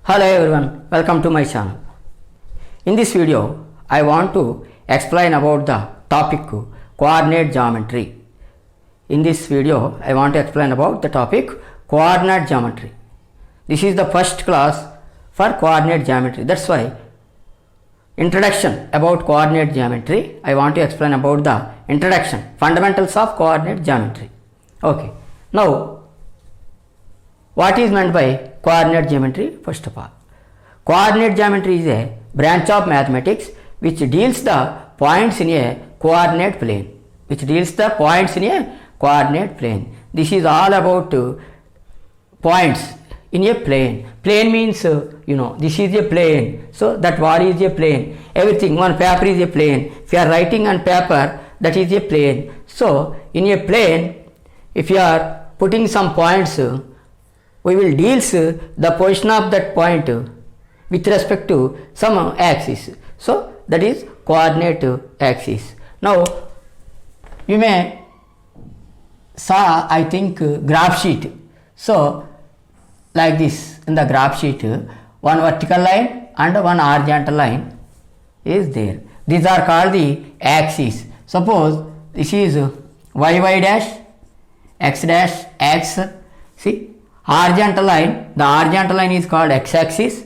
Hello everyone, welcome to my channel. In this video, I want to explain about the topic coordinate geometry. In this video, I want to explain about the topic coordinate geometry. This is the first class for coordinate geometry. That's why introduction about coordinate geometry. I want to explain about the introduction, fundamentals of coordinate geometry. Okay. Now, what is meant by coordinate geometry? First of all, coordinate geometry is a branch of mathematics which deals the points in a coordinate plane. This is all about points in a plane. Plane means this is a plane. So that wall is a plane. Everything, one paper is a plane. If you are writing on paper, that is a plane. So in a plane, if you are putting some points, we will deal the position of that point with respect to some axis. So that is coordinate axis. Now you may saw, I think, graph sheet. So like this, in the graph sheet, one vertical line and one horizontal line is there. These are called the axes. Suppose this is y dash, x dash, x. See, horizontal line, the horizontal line is called x-axis.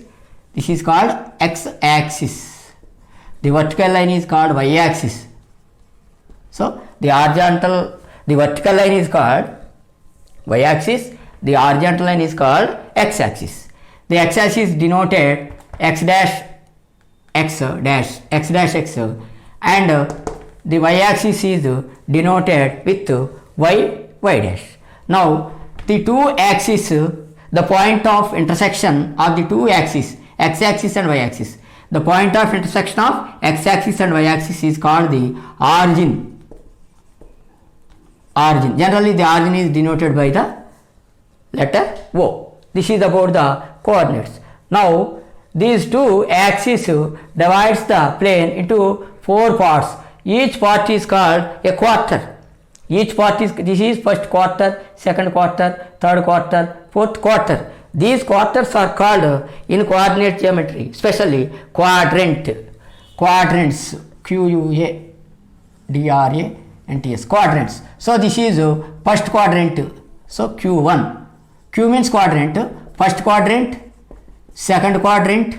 This is called x-axis. The vertical line is called y-axis. So the vertical line is called y-axis. The horizontal line is called x-axis. The x-axis denoted x dash x dash x dash x, and the y-axis is denoted with y dash. Now the two axes, the point of intersection of the two axes, x-axis and y-axis, the point of intersection of x-axis and y-axis is called the origin. Generally the origin is denoted by the letter O. This is about the coordinates. Now these two axes divides the plane into four parts. Each part is called a quarter. This is first quarter, second quarter, third quarter, fourth quarter. These quarters are called in coordinate geometry, especially quadrant. Quadrants, Q-U-A-D-R-A-N-T-S, quadrants. So this is first quadrant. So Q1. Q means quadrant. First quadrant, second quadrant,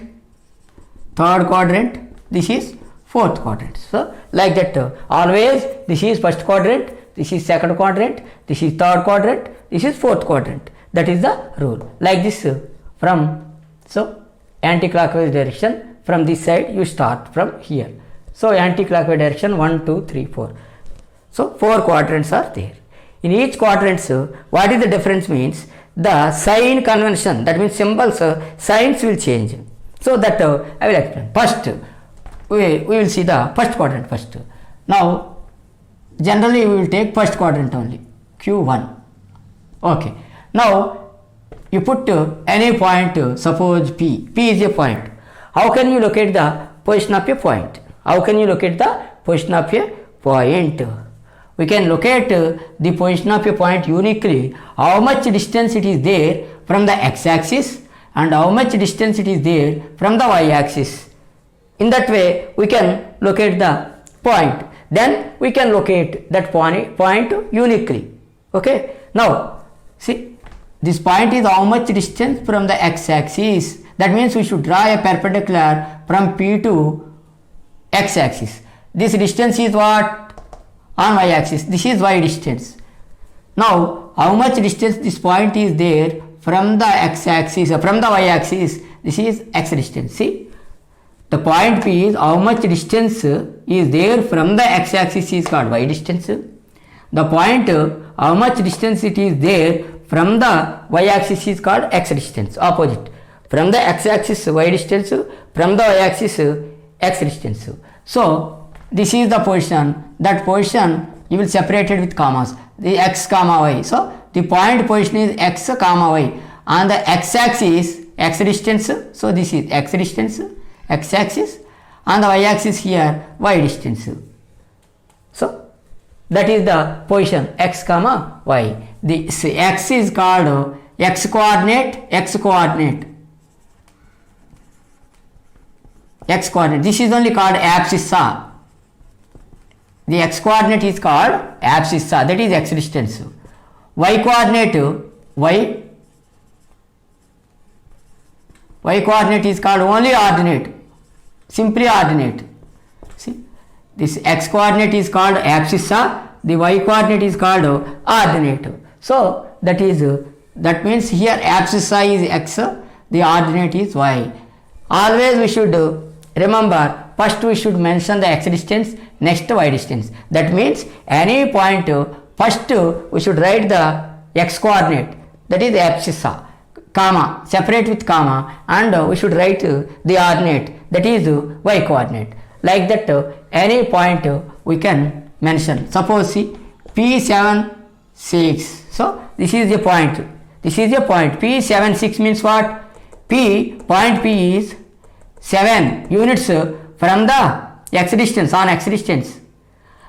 third quadrant. This is fourth quadrant. So like that, always this is first quadrant, this is second quadrant, this is third quadrant, this is fourth quadrant. That is the rule. Like this, from anti-clockwise direction, from this side you start from here. So anti-clockwise direction 1, 2, 3, 4. So four quadrants are there. In each quadrant, what is the difference means? The sign convention, that means symbols, signs will change. So that I will explain. First, we will see the first quadrant first. Now, generally we will take first quadrant only, Q1. Okay. Now, you put any point, suppose P. P is a point. How can you locate the position of a point? We can locate the position of a point uniquely, how much distance it is there from the x-axis and how much distance it is there from the y-axis. In that way, we can locate the point. Then we can locate that point uniquely. Okay. Now, see, this point is how much distance from the x-axis. That means we should draw a perpendicular from P to x-axis. This distance is what? On y-axis. This is y distance. Now, how much distance this point is there from the x-axis, from the y-axis? This is x distance. See, the point P is how much distance is there from the x-axis is called y distance. The point how much distance it is there from the y-axis is called x distance. Opposite. From the x-axis y distance, from the y-axis x distance. So this is the position. That position you will separate it with commas. The x comma y. So the point position is x comma y. On the x-axis x distance. So this is x distance, x-axis. On the y-axis here y distance. So that is the position x comma y. The x is called x coordinate, x coordinate. This is only called abscissa. The x coordinate is called abscissa, that is x distance. Y coordinate, y coordinate is called only ordinate, simply ordinate. See, this x coordinate is called abscissa, the y coordinate is called ordinate. So that means here abscissa is x, the ordinate is y. Always we should remember, first we should mention the x distance, next y distance. That means any point, first we should write the x coordinate, that is abscissa, comma, separate with comma, and we should write the ordinate, that is y coordinate. Like that any point we can mention. Suppose see P7, 6. So this is the point. This is the point. P7, 6 means what? Point P is 7 units from the x distance, on x distance.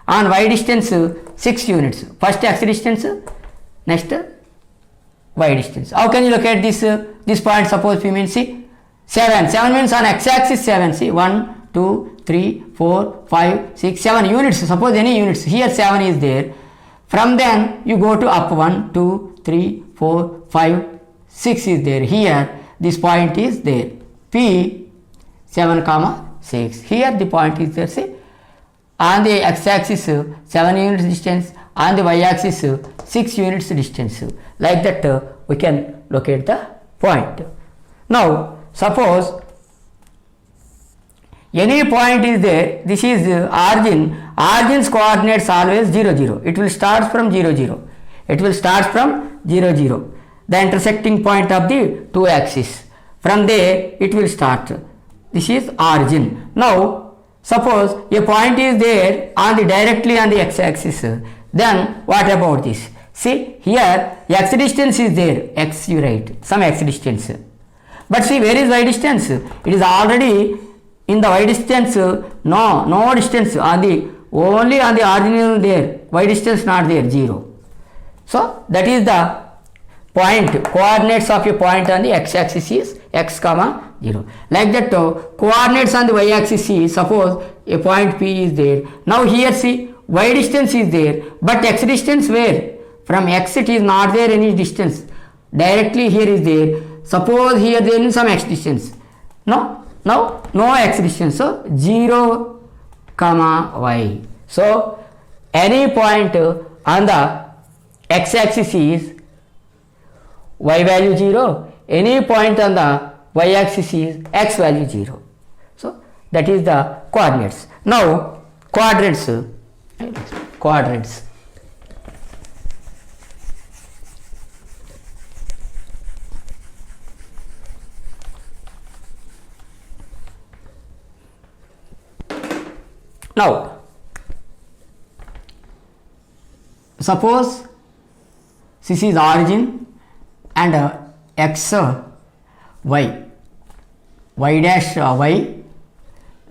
On y distance 6 units. First x distance, next y distance. How can you locate this point? Suppose P means see 7. 7 means on x axis 7. See 1, 2, 3, 4, 5, 6, 7 units. Suppose any units. Here 7 is there. From then you go to up 1, 2, 3, 4, 5, 6 is there. Here this point is there. P 7, 6. Here the point is there. See, on the x axis 7 units distance, on the y axis 6 units distance. Like that we can locate the point. Now suppose any point is there, this is origin. Origin's coordinates always 0, 0. It will start from 0, 0. It will start from 0, 0. The intersecting point of the two axes. From there it will start. This is origin. Now suppose a point is there on the directly on the x axis. Then what about this? See here x distance is there. X you write some x distance. But see where is y distance? It is already in the y distance. No distance on the only on the origin there. Y distance not there, 0. So that is the point. Coordinates of a point on the x axis is x, 0. Like that coordinates on the y axis is, suppose a point P is there. Now here see y distance is there, but x distance where? From x it is not there any distance. Directly here is there. Suppose here there is some x distance. No x distance. So 0, y. So any point on the x axis is y value 0. Any point on the y axis is x value 0. So that is the coordinates. Now quadrants. Now suppose this is origin and x y dash y,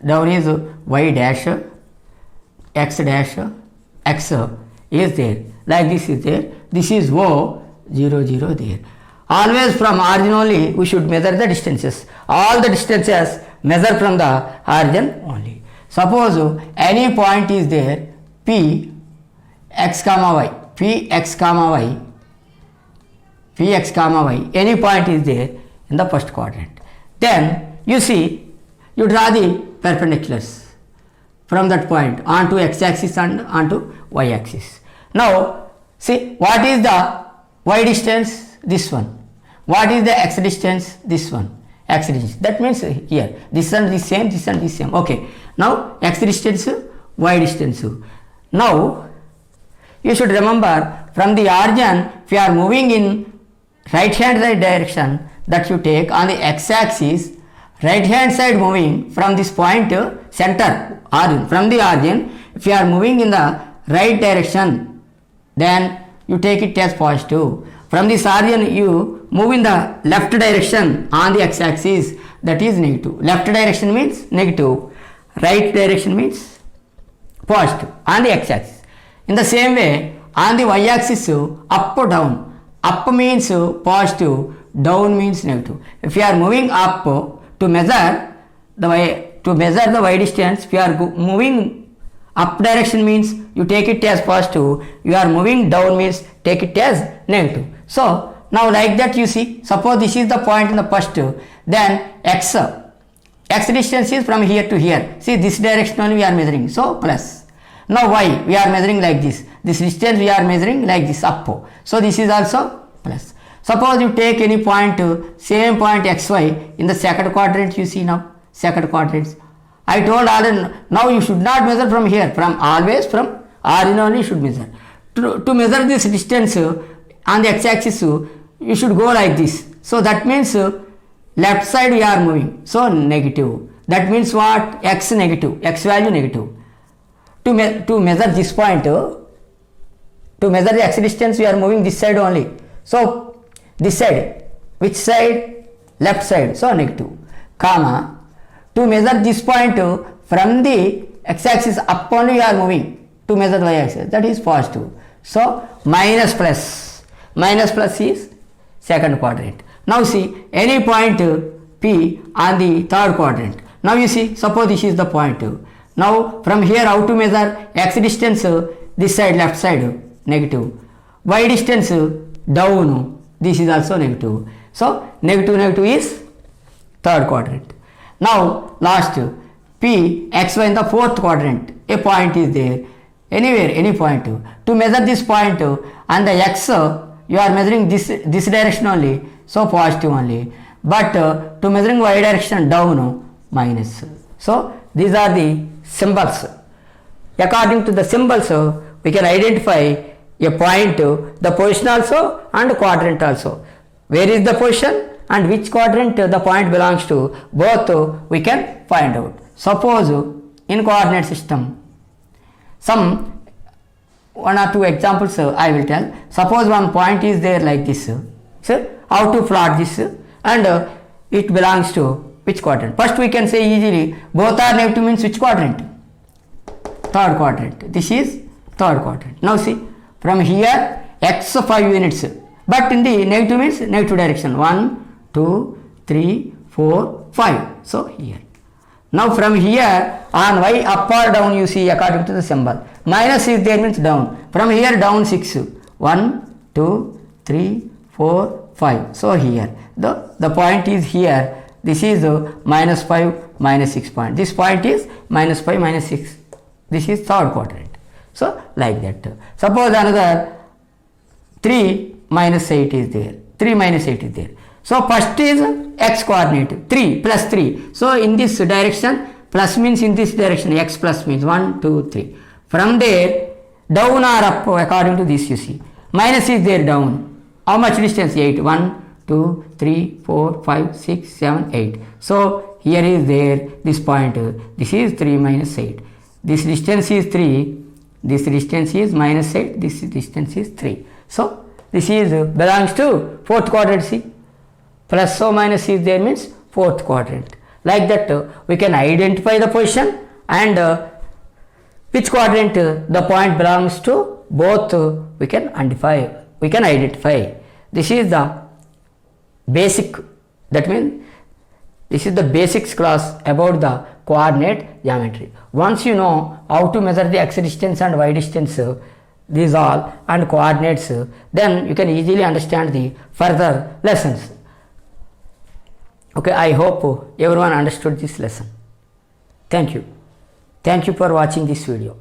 down is y dash x dash x is there. Like this is there. This is O 0, 0 there. Always from origin only we should measure the distances. All the distances measure from the origin only. Suppose any point is there P x comma y, P x comma y, P x comma y, any point is there in the first quadrant. Then you see, you draw the perpendiculars from that point onto x axis and onto y axis. Now see what is the y distance? This one. What is the x distance? This one. X distance. That means here this and this same, this and this same. Okay. Now x distance, y distance. Now you should remember from the origin, if you are moving in right hand side direction, that you take on the x axis, right hand side moving from this point center origin, from the origin, if you are moving in the right direction, then you take it as positive. From this origin you move in the left direction on the x axis, that is negative. Left direction means negative, right direction means positive on the x axis. In the same way on the y axis, up or down. Up means positive, down means negative. If you are moving up to measure the to measure the y distance, we are moving up direction means you take it as positive, you are moving down means take it as negative. So now like that you see, suppose this is the point in the first, then x distance is from here to here. See, this direction only we are measuring, so plus. Now y we are measuring like this distance we are measuring like this up, so this is also plus. Suppose you take any point, same point xy in the second quadrant, you see now second quadrant. I told already, now you should not measure from here, from always from origin only you should measure. To measure this distance on the x-axis, you should go like this. So that means left side we are moving, so negative. That means what? X negative, x value negative. To measure this point, to measure the x distance, we are moving this side only. So this side, which side? Left side, so negative, comma. To measure this point from the x-axis up only we are moving to measure the y-axis, that is positive. So minus plus is second quadrant. Now see any point P on the third quadrant. Now you see, suppose this is the point. Now from here how to measure x distance, this side left side negative, y distance down, this is also negative. So negative is third quadrant. Now last P xy in the fourth quadrant, a point is there, anywhere, any point. To measure this point and the x, you are measuring this direction only, so positive only, but to measuring y direction down, minus. So these are the symbols. According to the symbols, we can identify a point, the position also and quadrant also. Where is the position and which quadrant the point belongs to, both we can find out. Suppose in coordinate system, some one or two examples I will tell. Suppose one point is there like this. So how to plot this, and it belongs to which quadrant? First we can say easily, both are negative means which quadrant? Third quadrant. This is third quadrant. Now see, from here x 5 units, but in the negative means negative direction, 1, 2, 3, 4, 5. So here. Now from here on y up or down, you see according to the symbol. Minus is there means down. From here down 6. 1, 2, 3, 4, 5. So here the point is here. This is minus 5, minus 6 point. This point is minus 5, minus 6. This is third quadrant. So like that. Suppose another 3 minus 8 is there. 3 minus 8 is there. So first is x coordinate, 3 plus 3. So in this direction, plus means in this direction, x plus means 1, 2, 3. From there, down or up according to this you see. Minus is there down. How much distance? 8. 1, 2, 3, 4, 5, 6, 7, 8. So here is there this point. This is 3 minus 8. This distance is 3. This distance is minus 8. This distance is 3. So this is belongs to fourth quadrant. See, plus or minus is there means fourth quadrant. Like that we can identify the position and which quadrant the point belongs to, both we can identify. This is the basic, that means this is the basics class about the coordinate geometry. Once you know how to measure the x distance and y distance, these all, and coordinates, then you can easily understand the further lessons. Okay, I hope everyone understood this lesson. Thank you. Thank you for watching this video.